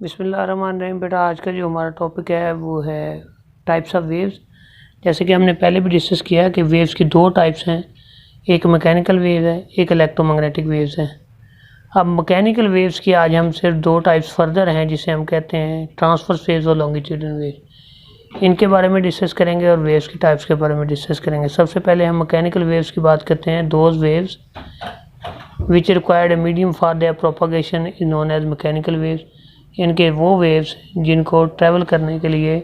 बिस्मिल्लाहिर्रहमानिर्रहीम। बेटा आज का जो हमारा टॉपिक है वो है टाइप्स ऑफ वेव्स। जैसे कि हमने पहले भी डिस्कस किया कि वेव्स की दो टाइप्स हैं, एक मैकेनिकल वेव है, एक इलेक्ट्रोमैग्नेटिक वेव्स हैं। अब मैकेनिकल वेव्स की आज हम सिर्फ दो टाइप्स फर्दर हैं जिसे हम कहते हैं ट्रांसवर्स वेव्स और लॉन्गिट्यूडनल वेव। इनके बारे में डिस्कस करेंगे और वेव्स की टाइप्स के बारे में डिस्कस करेंगे। सबसे पहले हम मैकेनिकल वेव्स की बात करते हैं। Those waves which required a medium for their propagation is known as mechanical waves. इनके वो वेव्स जिनको ट्रैवल करने के लिए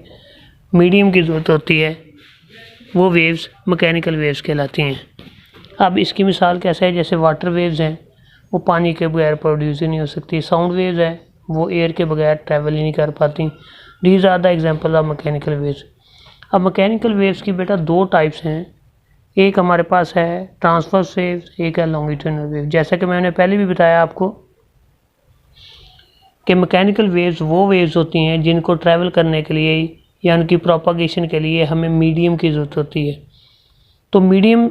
मीडियम की ज़रूरत होती है वो वेव्स मैकेनिकल वेव्स कहलाती हैं। अब इसकी मिसाल कैसे है, जैसे वाटर वेव्स हैं वो पानी के बगैर प्रोड्यूस ही नहीं हो सकती। साउंड वेव्स हैं वो एयर के बगैर ट्रैवल ही नहीं कर पाती। These are the example of mechanical waves. अब मैकेनिकल वेव्स की बेटा दो टाइप्स हैं, एक हमारे पास है ट्रांसवर्स वेव्स, एक है लॉन्गिट्यूडनल वेव। जैसा कि मैंने पहले भी बताया आपको कि मैकेनिकल वेव्स वो वेव्स होती हैं जिनको ट्रैवल करने के लिए या उनकी प्रोपागेशन के लिए हमें मीडियम की ज़रूरत होती है। तो मीडियम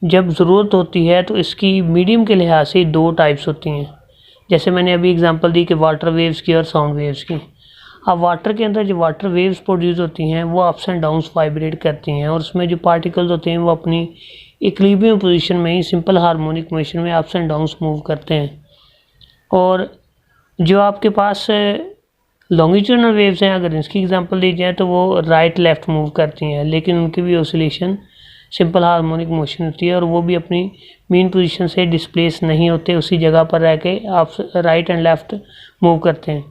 जब ज़रूरत होती है तो इसकी मीडियम के लिहाज से दो टाइप्स होती हैं। जैसे मैंने अभी एग्जांपल दी कि वाटर वेव्स की और साउंड वेव्स की। अब वाटर के अंदर जो वाटर वेव्स प्रोड्यूस होती हैं वो अप्स एंड डाउन्स वाइब्रेट करती हैं और उसमें जो पार्टिकल्स होते हैं वो अपनी इक्विलिब्रियम पोजीशन में ही सिंपल हार्मोनिक मोशन में अप्स एंड डाउन्स मूव करते हैं। और जो आपके पास लॉन्गिट्यूडनल वेव्स हैं, अगर इसकी एग्जांपल दी जाए तो वो राइट लेफ़्ट मूव करती हैं, लेकिन उनकी भी ऑसिलेशन सिंपल हार्मोनिक मोशन होती है और वो भी अपनी मीन पोजीशन से डिस्प्लेस नहीं होते, उसी जगह पर रह के आप राइट एंड लेफ़्ट मूव करते हैं।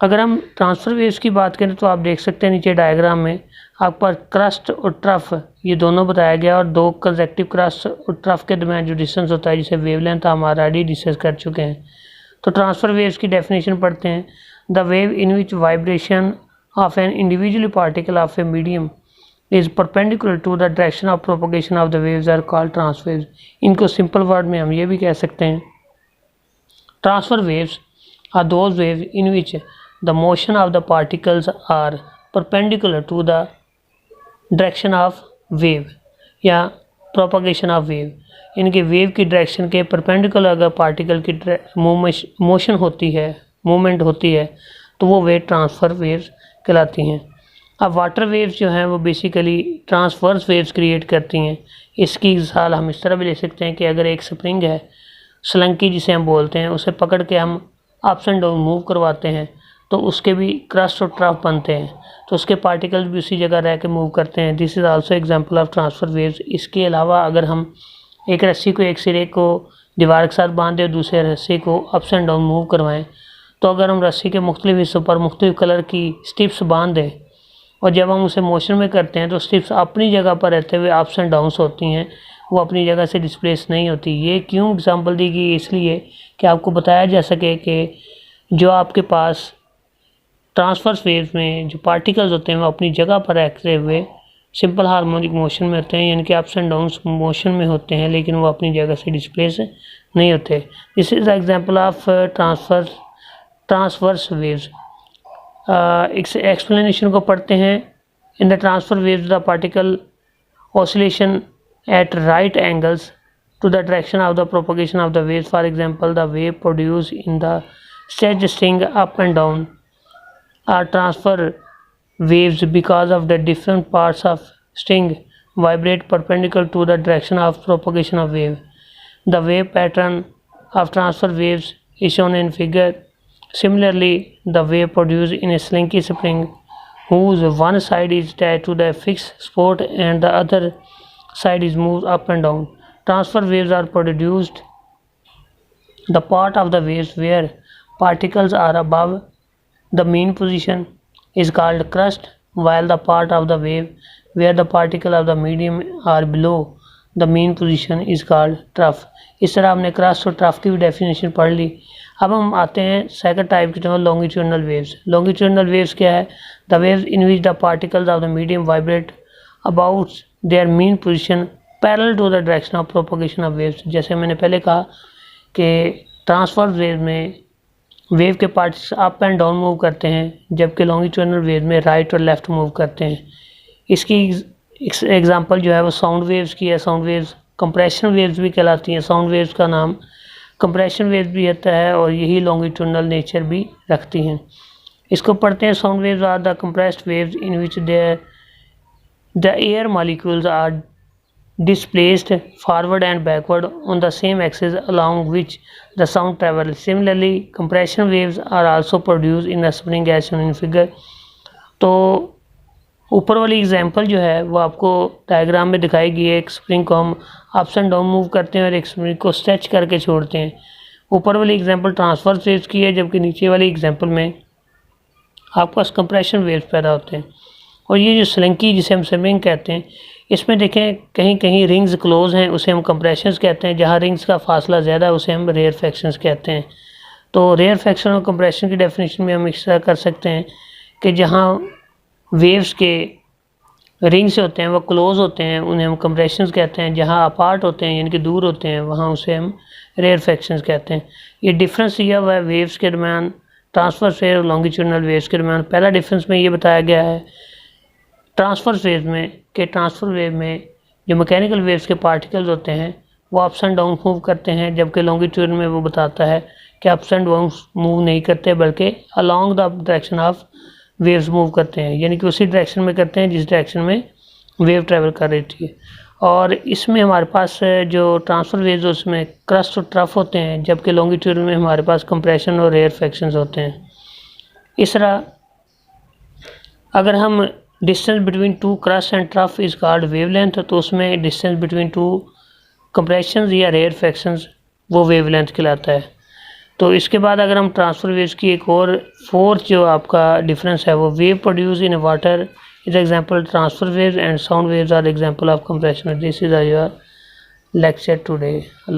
अगर हम ट्रांसफ़र वेव्स की बात करें तो आप देख सकते हैं नीचे डायग्राम में आपके पास क्रस्ट और ट्रफ ये दोनों बताया गया और दो कंसेक्टिव क्रस्ट और ट्रफ के दरमियान जो डिस्टेंस होता है जिसे वेवलेंथ हम ऑलरेडी डिस्कस कर चुके हैं। तो ट्रांसफ़र वेव्स की डेफिनेशन पढ़ते हैं। The wave in which vibration of an individual particle of a medium is perpendicular to the direction of propagation of the waves are called transverse waves. इनको simple word में हम ये भी कह सकते हैं, transfer waves are those waves in which the motion of the particles are perpendicular to the direction of wave या propagation of wave. इनके वेव की डायरेक्शन के परपेंडिकुलर अगर पार्टिकल की मोशन होती है, मूवमेंट होती है, तो वो वेव ट्रांसफ़र वेव्स कहलाती हैं। अब वाटर वेव्स जो हैं वो बेसिकली ट्रांसवर्स वेव्स क्रिएट करती हैं। इसकी मिसाल हम इस तरह भी ले सकते हैं कि अगर एक स्प्रिंग है, स्लंकी जिसे हम बोलते हैं, उसे पकड़ के हम अप्स एंड डाउन मूव करवाते हैं तो उसके भी क्रस्ट और ट्रफ बनते हैं, तो उसके पार्टिकल्स भी उसी जगह रह के मूव करते हैं। This is also example of transfer waves. इसके अलावा अगर हम एक रस्सी को एक सिरे को दीवार के साथ बांध दें और दूसरे रस्सी को अप्स एंड डाउन मूव करवाएं, तो अगर हम रस्सी के मुख्तलिफ हिस्सों पर मुख्तलिफ कलर की स्ट्रिप्स बांध दें और जब हम उसे मोशन में करते हैं तो स्ट्रिप्स अपनी जगह पर रहते हुए अप्स एंड डाउन्स होती हैं, वो अपनी जगह से डिस्प्लेस नहीं होती। ये क्यों एग्जांपल दी गई, इसलिए कि आपको बताया जा सके कि जो आपके पास ट्रांसवर्स वेव्स में जो पार्टिकल्स होते हैं वो अपनी जगह पर रहते हुए सिंपल हार्मोनिक मोशन में होते हैं, यानी कि अप्स एंड डाउन्स मोशन में होते हैं, लेकिन वो अपनी जगह से डिस्प्लेस नहीं होते। This is the example of transverse waves. Explanation को पढ़ते हैं। In the transfer waves the particle oscillation at right angles to the direction of the propagation of the waves. For example the wave produce in the stretched string up and down are transfer waves because of the different parts of string vibrate perpendicular to the direction of propagation of wave. The wave pattern of transfer waves is shown in figure. Similarly, the wave produced in a slinky spring whose one side is attached to the fixed support and the other side is moved up and down. Transfer waves are produced the part of the waves where particles are above the mean position is called crust, while the part of the wave where the particle of the medium are below the mean position is called trough. इस तरह हमने crust और trough की भी definition पढ़ ली। अब हम आते हैं सेकंड टाइप की तरफ, लॉन्गिट्यूडनल वेव्स। लॉन्गिट्यूडनल वेव्स क्या है? The waves in which the particles of the medium vibrate about their mean position parallel to the direction of propagation of waves. जैसे मैंने पहले कहा कि ट्रांसवर्स वेव में वेव के parts up and down move करते हैं, जबकि लॉन्गिट्यूडनल वेव में राइट और लेफ़्ट मूव करते हैं। इसकी एग्जांपल जो है वो साउंड वेव्स की है। साउंड वेव्स कंप्रेशन वेव्स भी कहलाती हैं। साउंड वेव्स का नाम कंप्रेशन वेव्स भी होता है और यही लॉन्गिट्यूडनल नेचर भी रखती हैं। इसको पढ़ते हैं। Sound waves are the compressed waves in which the air molecules are displaced forward and backward on the same axis along which the sound travels. Similarly, compression waves are also produced in a spring as shown in figure. तो ऊपर वाली example जो है वो आपको diagram में दिखाई गई है। एक स्प्रिंग को हम अप्स एंड डाउन मूव करते हैं और एक स्प्रिंग को स्ट्रेच करके छोड़ते हैं। ऊपर वाली एग्जांपल ट्रांसवर्स वेव्स की है, जबकि नीचे वाली एग्जांपल में आपके पास कंप्रेशन वेव्स पैदा होते हैं। और ये जो स्लिंकी जिसे हम स्विमिंग कहते हैं, इसमें देखें कहीं कहीं रिंग्स क्लोज हैं, उसे हम कंप्रेशंस कहते हैं। जहाँ रिंग्स का फासला ज़्यादा है उसे हम रेयरफैक्शंस कहते हैं। तो रेयरफैक्शन और कंप्रेशन की डेफिनेशन में हम इस तरह कर सकते हैं कि जहाँ वेव्स के रिंग्स होते हैं वो क्लोज होते हैं, उन्हें हम कंप्रेशंस कहते हैं। जहाँ अपार्ट होते हैं यानी कि दूर होते हैं, वहाँ उसे हम रेयरफैक्शंस कहते हैं। ये डिफरेंस दिया हुआ है वेव्स के दरमियान, ट्रांसवर्स वेव और लॉन्गिट्यूडनल वेव्स के दरमियान। पहला डिफरेंस में ये बताया गया है ट्रांसवर्स वेव में कि ट्रांसफर वेव में जो मैकेनिकल वेव्स के पार्टिकल्स होते हैं वो अप्स एंड डाउन मूव करते हैं, जबकि लॉन्गिट्यूड में वो बताता है कि अप्स एंड डाउन मूव नहीं करते बल्कि along the direction of waves move करते हैं, यानी कि उसी डायरेक्शन में करते हैं जिस डायरेक्शन में वेव ट्रैवल कर रही थी। और इसमें हमारे पास जो ट्रांसफर वेव्स उसमें क्रस्ट और ट्रफ होते हैं, जबकि लॉन्गिट्यूड में हमारे पास कंप्रेशन और रेयरफैक्शंस होते हैं। इस तरह अगर हम distance between two crust and trough is called wavelength, तो उसमें डिस्टेंस बिटवीन टू कंप्रेशंस या रेयरफैक्शंस वो वेवलेंथ कहलाता है। तो इसके बाद अगर हम ट्रांसफर वेव्स की एक और फोर्थ जो आपका डिफरेंस है वो wave produce in water is example transfer waves and sound waves are example of compression. This is your lecture today.